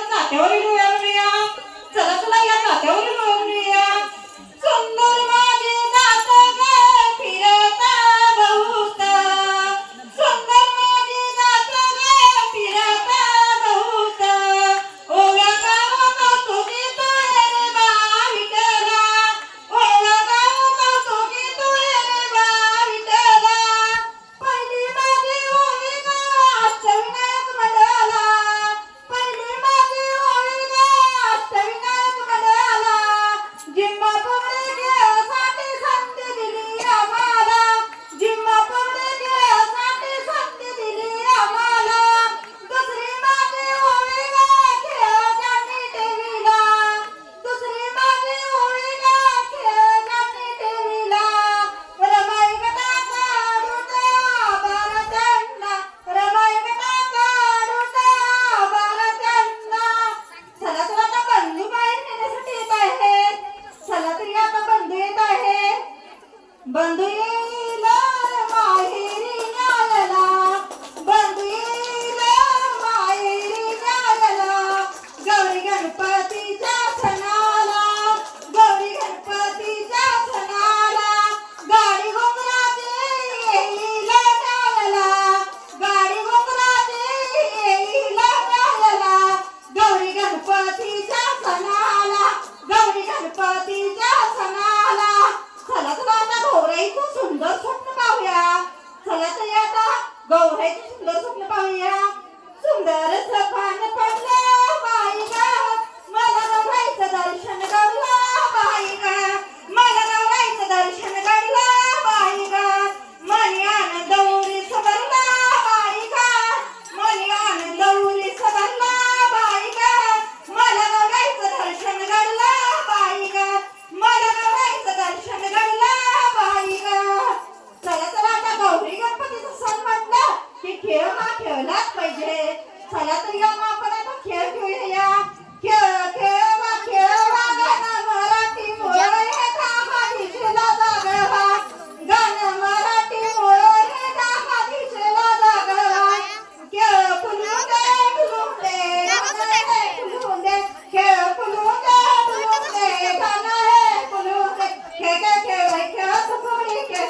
जात्यावरील डोळ्या चला चला या जात्यावरील डोळ्या सुंदर माझे जात ग फिरता बहुत सुंदर माझे जात ग फिरता बहुत ओव्या गावात तुझी तुझे रे बा विठला ओव्या गावात तुझी तुझे रे बा विठला पहिली माझी ओवी ग अष्टविनायक मंडळाला पहिली माझी ओवी ग अष्टविनायक मंडळाला जिम्मा पगडी घेण्यासाठी संधी दिली आम्हाला जिम्मा पगडी घेण्यासाठी संधी दिली आम्हाला दुसरी माझी ओवी ग खेळाची टीव्हीला दुसरी माझी ओवी ग खेळाची टीव्हीला रमाई गटाचा डुटा भारतांना रमाई गटाचा डुटा भारतांना चला तर आता बंधू बाहेर नेण्यासाठी येत आहेत चला तरी आता बंधू येत आहे बंधू येईल माहेरी न्यायला बंधू येईल माहेरी न्यायला गौरी गणपतीच्या सणाला गौरी गणपतीच्या सणाला गाडी घोंगराची येईल न्यायला गाडी घोंगराची येईल न्यायला गौरी गणपतीच्या सणाला गौरी गणपतीच्या सणाला चला तर आता गौराईचं सुंदर स्वप्न पाहूया चला तर आता गौराईचं सुंदर स्वप्न पाहूया सुंदर सपान पडलं बाई ग मला गौराईचं दर्शन घडलं बाई ग मला गौराईचं दर्शन घडलं बाई ग मनी आनंद उरीस भरला बाई ग मनी आनंद उरीस भरला बाई ग मला गौराईचं दर्शन घडलं बाई ग मला गौराईचं दर्शन घडलं बाई ग चला तर आता गौरी गणपतीचा सण म्हटलं की खेळ हा खेळलाच पाहिजे चला तर या आपण आता खेळ खेळूया खेळ गाणं मराठी मूळ हे दहा दिशेला जागवा गाणं मराठी मूळ हे दहा दिशेला जागवा खेळ फुलून दे फुलून दे खेळ फुलून दे गाणं हे फुलून दे खेळ फुगडी खेळ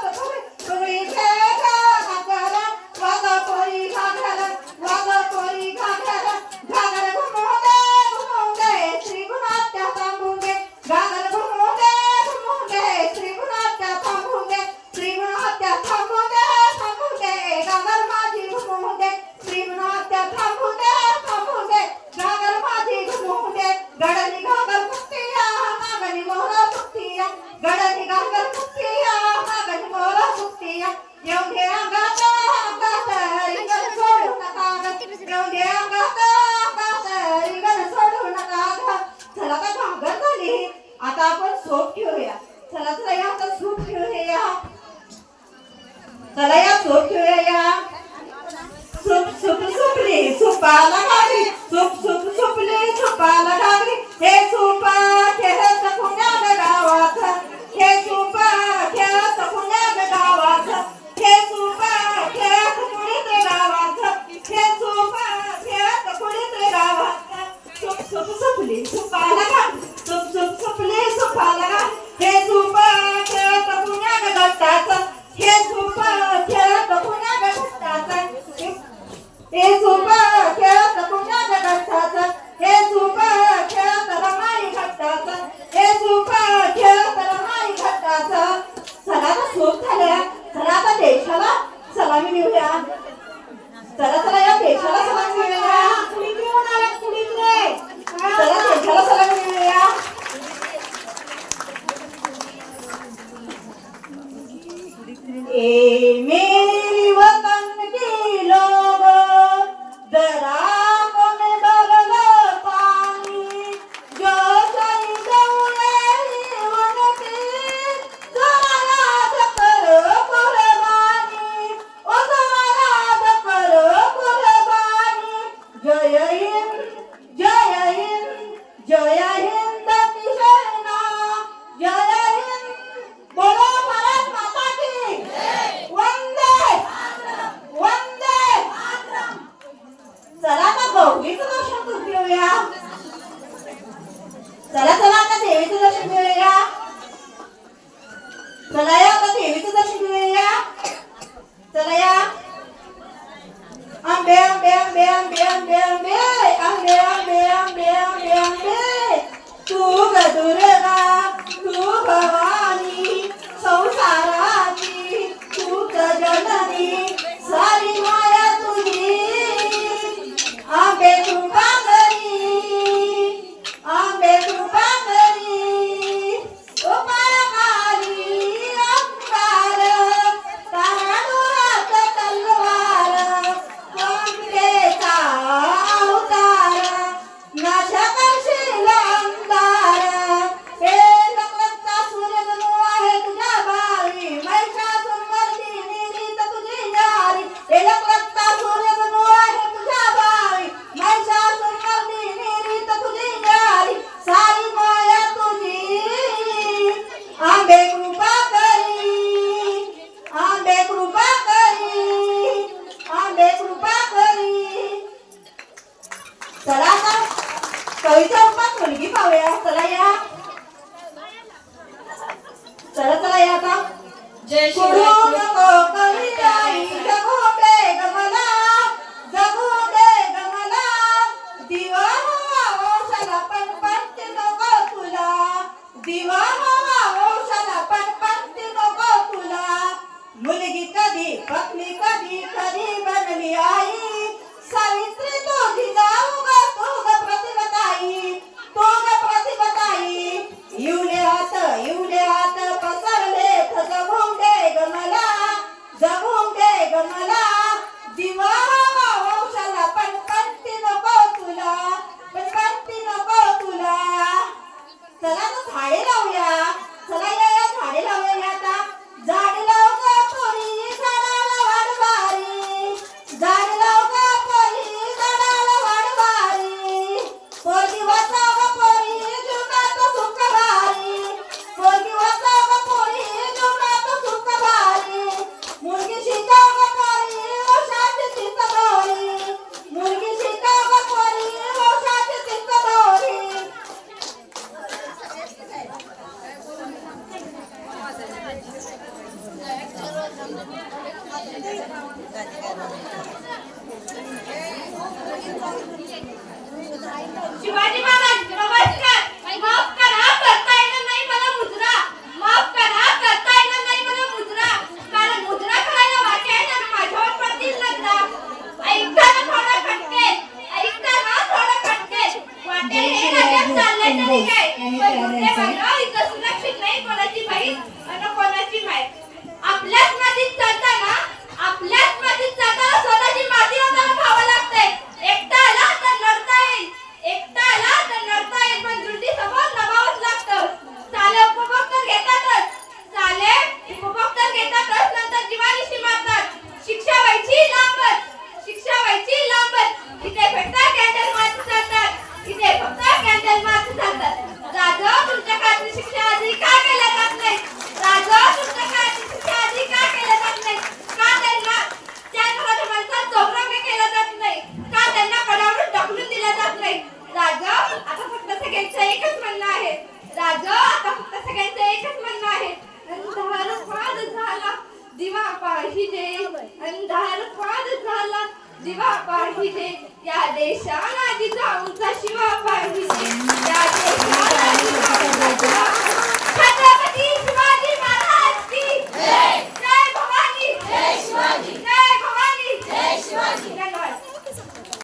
फुगडी खेळ घागरा वाग पोरी घागरा वाग पोरी घागरा घागरा घुमवून दे श्री गुणात्या थांबून दे घागरा घुमवून दे श्री गुणात्या थांबून दे श्री गुणात्या थांबून दे घागर माझी घुमवून दे श्री गुणात्या थांबून दे घागर माझी घुमवून दे गडनी घागर कुट्टिया मागणी मोहरा कुट्टिया गडनी घागर कुट्टिया मागणी मोहरा कुट्टिया येऊन घे अंगात रिंगण सोडू नका येऊन घे अंगात रिंगण सोडू नका चला का घागर झाली आता आपण सोप घेऊया चला चला या आता सूप घेऊया चला या सूप घेऊया सूप सूप सुपली सुपाला घागरी सूप सूप सुपली सुपाला घागरी हे सूप खेळत पुण्या गावात हे सूप खेळत पुण्या गावात हे सूप खेळत कुणीत गावात हे सूप खेळत कुणीत गावात सूप सूप सुपली सुपाला घागरी सूप सूप सुपली सुपाला घागरी हे सूप खेळत पुण्या गटात हे सूप खेळत पुण्या गटात हे सूप खेळत पुण्या गटात हे सूप खेळत रमाई घाटात हे सूप खेळत रमाई घाटात चला तर सूप झाल्या चला आता देशाला सलामी देऊया चला चला या देशाला सलामी देऊया कुणी घेऊन आल्या कुणीच रे चला देशाला सलामी देऊया ए मेरी वतन की लोग जरा कौन बगल पानी जो शहीद हुए उनकी जरा याद करो कुर्बानी ओ जरा याद करो कुर्बानी जय हिंद जय हिंद जय हिंद की सेना जय हिंद बोलो भारत माता की वंदे वंदे चला आता गौरीचं दर्शन चला आता कवीच्या रूपात मुलगी पाहूया. चला या, चला चला या आता. जय सोडू नको कविताई, जगू दे ग मला, जगू दे ग मला. दिवा वंशाला पणपणती नको तुला, दिवा वंशाला पणपणती नको तुला. मुलगी कधी पत्नी कधी कधी बनली आई, सावित्री तुझी जाऊ ग तू ग प्रतिभाताई, तू ग प्रतिभाताई. इवले हात पसरले जगून दे ग मला, जगून दे ग मला. दिवा वंशाला पणपणती नको तुला, पणपणती नको तुला. चला तर झाडे लावूया. चला या झाडे लावूया आता. झाड लाव ग पोरी झाडाला वाढवारी, झाड लाव ग पोरी झाडाला वाढवारी. पोरगी वाचाव ग पोरी जीवनात सुख भारी, पोरगी वाचाव ग पोरी जीवनात सुख भारी. मुलगी शिकाव ग पोरी वंशाची चिंत दोरी, मुलगी शिकाव ग पोरी वंशाची चिंत दोरी. शिवाजी महाराज नमस्कार. माफ करा, करता येणार नाही मला मुजरा. माफ करा, करता येणार नाही मला मुजरा. कारण मुजरा करायला वाटेल आणि माझ्यावर पडतील नजरा. ऐकताना थोडं खटके, ऐकताना थोडं खटके. वाटेल हे राज्यात चाललंय तरी काय, पण मुद्दे बघा इथं सुरक्षित नाही कोणाची बहीण आणि कोणाची माय. आपल्याच मातीत चालताना, आपल्याच मातीत चालताना स्वतःची माती आपल्याला खावं लागतंय. एकटा आला तर लढता येईल, एकटा आला तर लढता येईल, पण जुंडी समोर नभावंच लागतं. चाले उपभोग तर घेतातच, चाले उपभोग तर घेतातच, नंतर जीवानिशी मारतात. शिक्षा व्हायची लांबच, शिक्षा व्हायची लांबच. इथे फक्त कॅन्डल मार्च चालतात, इथे फक्त कॅन्डल मार्च चालतात. राजा तुमच्या काळातली शिक्षा आधी का केल्या जात नाही, राजा तुमच्या काळातली शिक्षा आधी का केल्या जात नाही. का त्यांना त्या घराच्या माणसात चौरंग केला जात नाही, का त्यांना कडावून ढकलून दिला जात नाही. राजा आता फक्त सगळ्यांचं एकच म्हणणं आहे, राजा आता फक्त सगळ्यांचं एकच म्हणणं आहे. अंधार फार झाला दिवा पाहिजे, अंधार फार झाला दिवा पाहिजे. या देशाला जिजाऊंचा शिवा पाहिजे, या